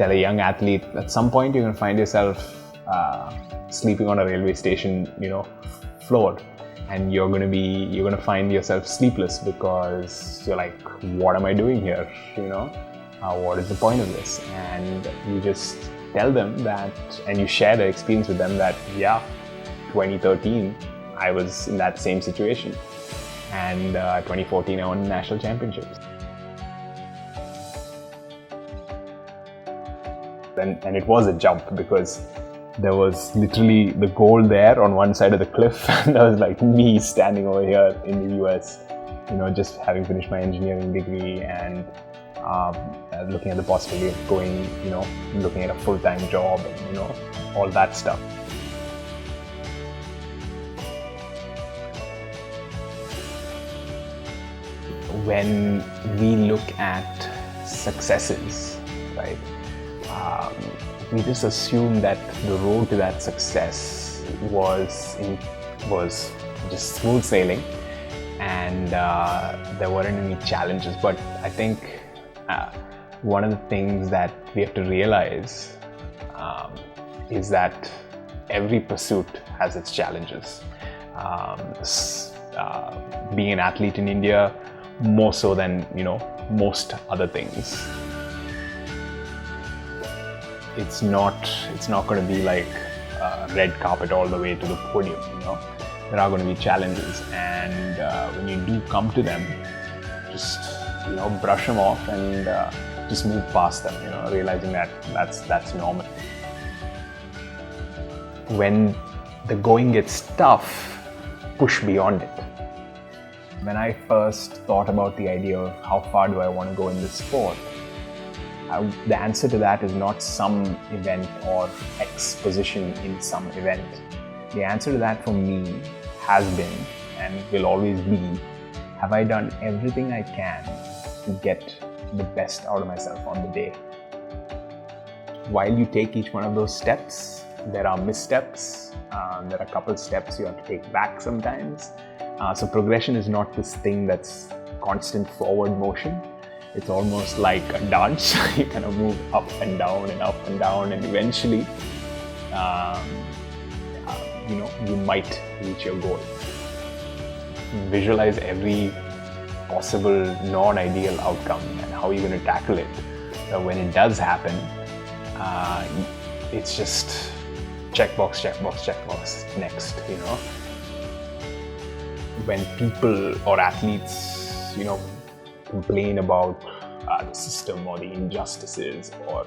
tell a young athlete, at some point you're going to find yourself sleeping on a railway station, floor, and you're going to find yourself sleepless because you're like, what am I doing here? What is the point of this? And you just tell them that, and you share the experience with them that, 2013, I was in that same situation. And 2014, I won national championships. And it was a jump because there was literally the goal there on one side of the cliff, and that was like me standing over here in the US, just having finished my engineering degree and looking at the possibility of going, looking at a full-time job and, all that stuff. When we look at successes, right, we just assume that the road to that success was just smooth sailing, and there weren't any challenges. But I think one of the things that we have to realize is that every pursuit has its challenges. Being an athlete in India, more so than most other things. It's not going to be like a red carpet all the way to the podium. There are going to be challenges, and when you do come to them, just brush them off and just move past them. Realizing that that's normal. When the going gets tough, push beyond it. When I first thought about the idea of how far do I want to go in this sport, the answer to that is not some event or exposition in some event. The answer to that for me has been and will always be, have I done everything I can to get the best out of myself on the day? While you take each one of those steps, there are missteps. There are a couple steps you have to take back sometimes. So progression is not this thing that's constant forward motion. It's almost like a dance. You kind of move up and down and up and down, and eventually, you might reach your goal. Visualize every possible non-ideal outcome and how you're going to tackle it. So when it does happen, it's just checkbox, next, When people or athletes, complain about the system or the injustices or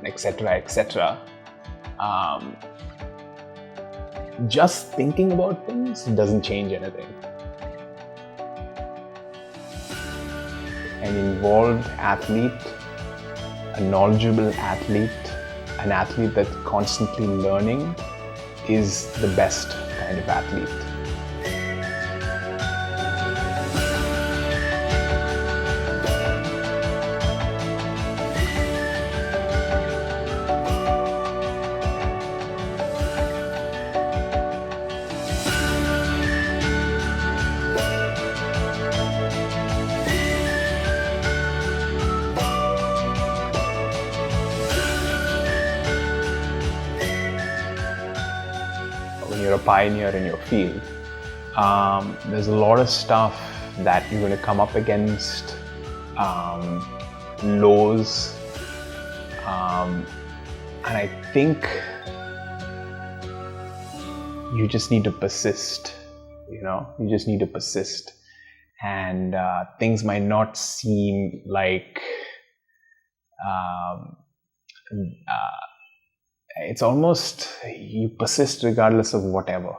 etc., just thinking about things doesn't change anything. An involved athlete, a knowledgeable athlete, an athlete that's constantly learning is the best kind of athlete. When you're a pioneer in your field, there's a lot of stuff that you're going to come up against, lows, and I think you just need to persist. You just need to persist, and things might not seem like it's almost you persist regardless of whatever.